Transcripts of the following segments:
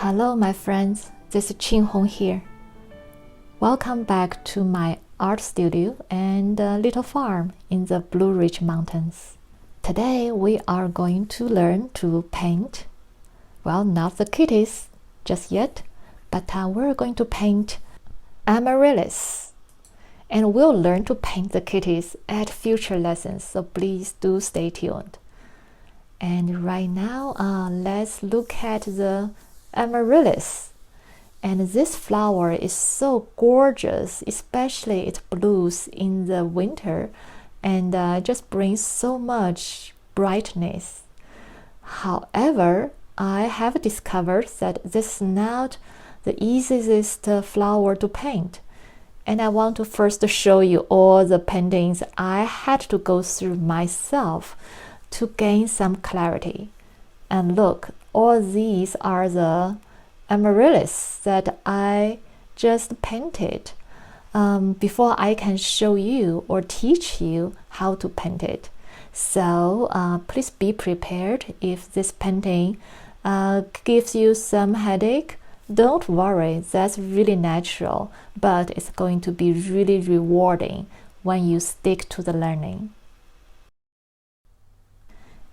Hello, my friends. This is Qing Hong here. Welcome back to my art studio and little farm in the Blue Ridge Mountains. Today we are going to learn to paint. Well, not the kitties just yet, but we're going to paint Amaryllis. And we'll learn to paint the kitties at future lessons, so please do stay tuned. And right now, let's look at the Amaryllis. And this flower is so gorgeous, especially it blooms in the winter and just brings so much brightness. However, I have discovered that this is not the easiest flower to paint. And I want to first show you all the paintings I had to go through myself to gain some clarity. And look, all these are the Amaryllis that I just painted before I can show you or teach you how to paint it. So please be prepared if this painting gives you some headache. Don't worry, that's really natural, but it's going to be really rewarding when you stick to the learning.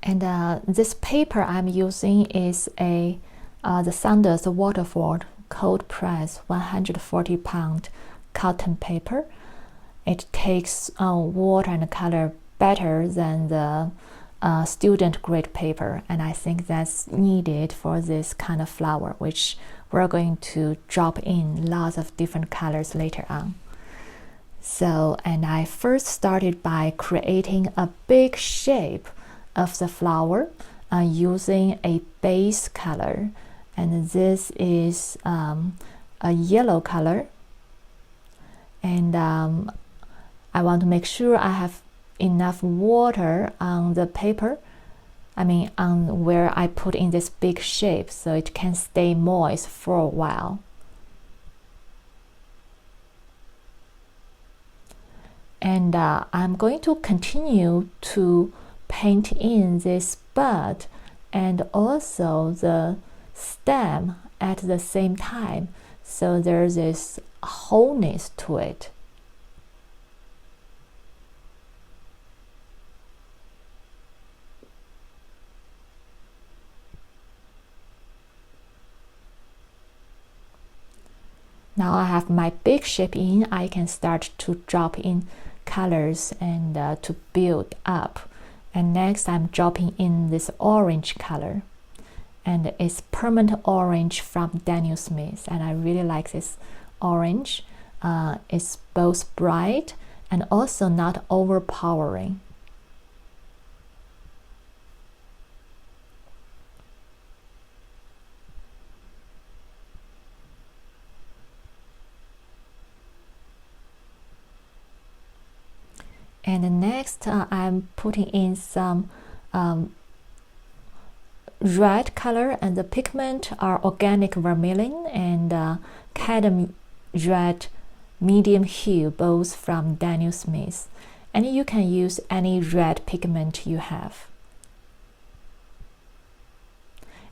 And this paper I'm using is the Saunders Watercolor cold press 140-pound cotton paper. It takes water and color better than the student grade paper, and I think that's needed for this kind of flower, which we're going to drop in lots of different colors later on. So, and I first started by creating a big shape of the flower using a base color, and this is a yellow color, and I want to make sure I have enough water on the paper, on where I put in this big shape, so it can stay moist for a while. And I'm going to continue to paint in this bud and also the stem at the same time, so there's this wholeness to it. Now I have my big shape in, I can start to drop in colors and to build up. And next I'm dropping in this orange color, and it's permanent orange from Daniel Smith, and I really like this orange. It's both bright and also not overpowering. And next I'm putting in some red color, and the pigment are organic vermilion and cadmium red medium hue, both from Daniel Smith. And you can use any red pigment you have.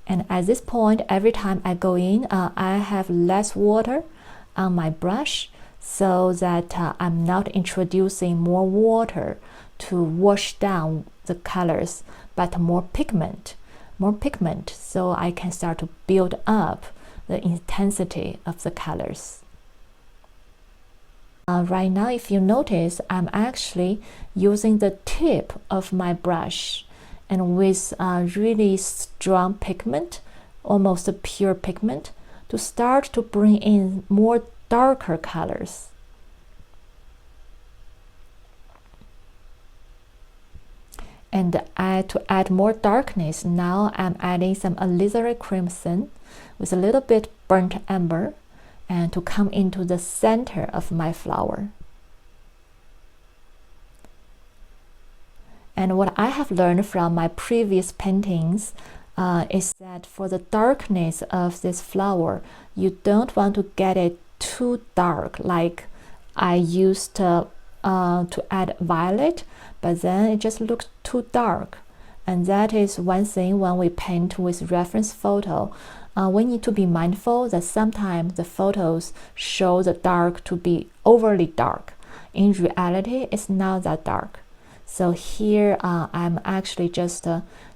And at this point, every time I go in, I have less water on my brush, so that I'm not introducing more water to wash down the colors, but more pigment, so I can start to build up the intensity of the colors. Right now, if you notice, I'm actually using the tip of my brush and with really strong pigment, almost a pure pigment, to start to bring in more darker colors. And to add more darkness, now I'm adding some alizarin crimson with a little bit burnt umber, and to come into the center of my flower. And what I have learned from my previous paintings is that for the darkness of this flower, you don't want to get it too dark, like I used to add violet, but then it just looks too dark. And that is one thing when we paint with reference photo. We need to be mindful that sometimes the photos show the dark to be overly dark. In reality, it's not that dark. So here I'm actually just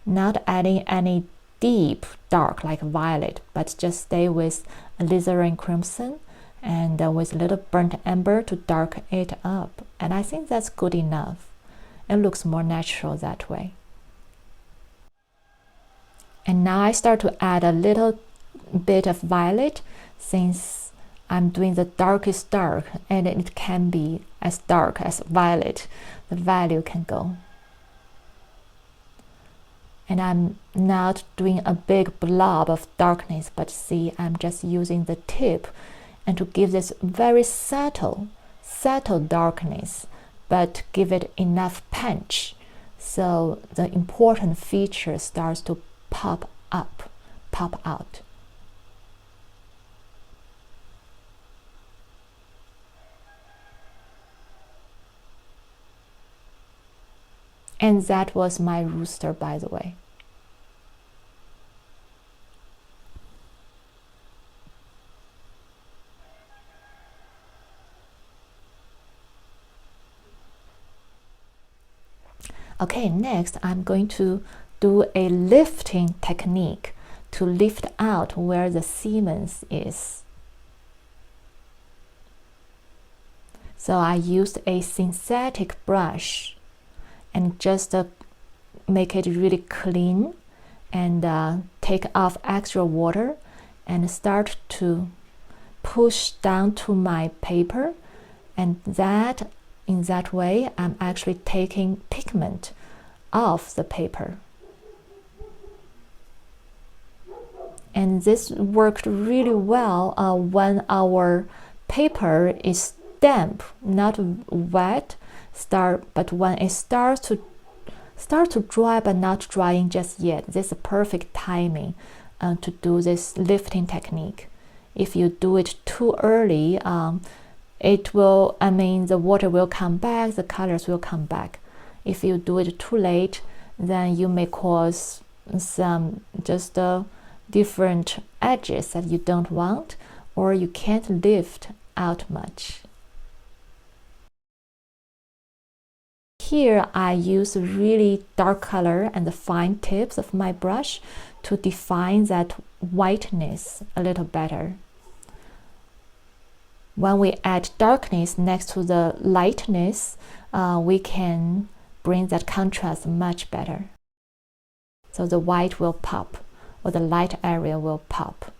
not adding any deep dark like violet, but just stay with alizarin crimson and with a little burnt umber to darken it up. And I think that's good enough. It looks more natural that way. And now I start to add a little bit of violet, since I'm doing the darkest dark, and it can be as dark as violet. The value can go. And I'm not doing a big blob of darkness, but see, I'm just using the tip and to give this very subtle darkness, but give it enough punch so the important feature starts to pop out. And that was my rooster, by the way. Okay, next I'm going to do a lifting technique to lift out where the cement is. So I used a synthetic brush and just make it really clean and take off extra water and start to push down to my paper, and in that way I'm actually taking pigment off the paper. And this worked really well when our paper is damp, not wet, but when it starts to dry but not drying just yet. This is perfect timing to do this lifting technique. If you do it too early, the water will come back, the colors will come back. If you do it too late, then you may cause some just different edges that you don't want, or you can't lift out much. Here I use really dark color and the fine tips of my brush to define that whiteness a little better. When we add darkness next to the lightness, we can bring that contrast much better. So the white will pop, or the light area will pop.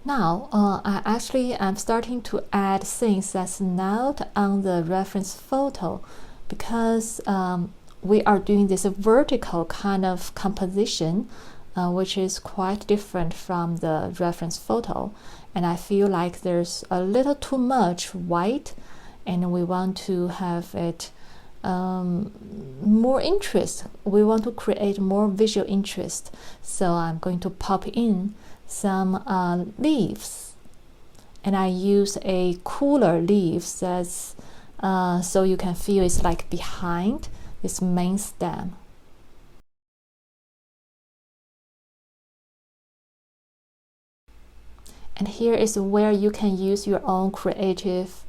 Now, I'm starting to add things that's not on the reference photo, because we are doing this vertical kind of composition, which is quite different from the reference photo. And I feel like there's a little too much white, and we want to have it more interest. We want to create more visual interest. So I'm going to pop in some leaves, and I use a cooler leaves that's so you can feel it's like behind this main stem. And here is where you can use your own creative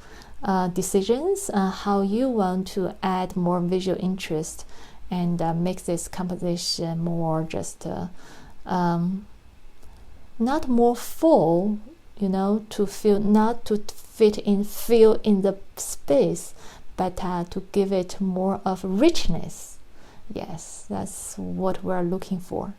decisions, how you want to add more visual interest and make this composition more just not more full, to feel, not to fill in the space, but to give it more of richness. Yes, that's what we're looking for.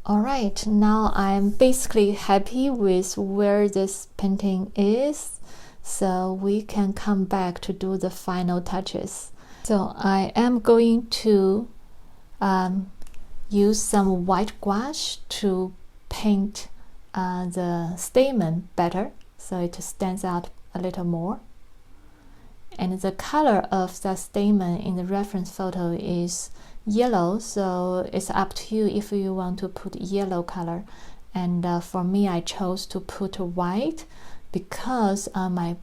Alright, now I'm basically happy with where this painting is, so we can come back to do the final touches. So I am going to use some white gouache to paint the stamen better, so it stands out a little more. And the color of that stamen in the reference photo is yellow, so it's up to you if you want to put yellow color. And for me, I chose to put white because my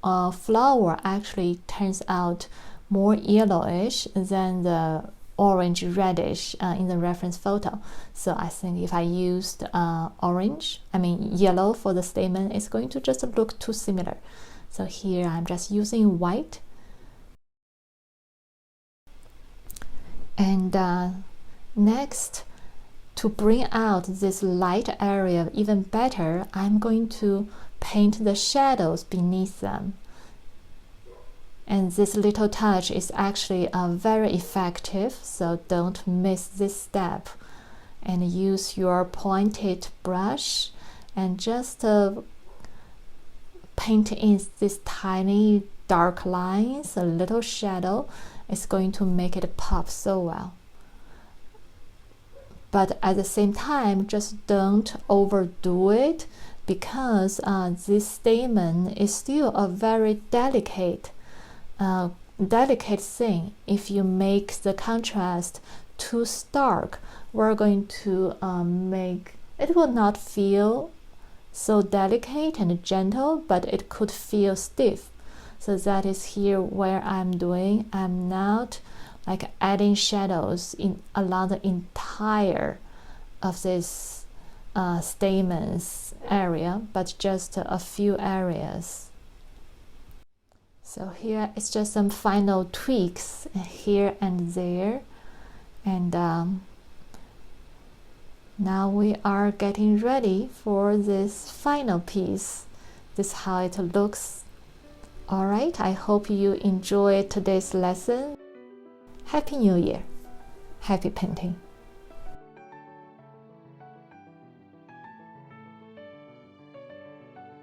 flower actually turns out more yellowish than the orange reddish in the reference photo. So I think if I used yellow for the stamen, it's going to just look too similar. So here I'm just using white. And next, to bring out this light area even better, I'm going to paint the shadows beneath them. And this little touch is actually very effective, so don't miss this step. And use your pointed brush and just paint in these tiny dark lines, a little shadow. It's going to make it pop so well. But at the same time, just don't overdo it, because this stamen is still a very delicate thing. If you make the contrast too stark, we're going to make it will not feel so delicate and gentle, but it could feel stiff. So that is here where I'm not like adding shadows along the entire of this stamens area, but just a few areas. So here it's just some final tweaks here and there. And now we are getting ready for this final piece. This is how it looks. Alright, I hope you enjoyed today's lesson. Happy New Year! Happy painting!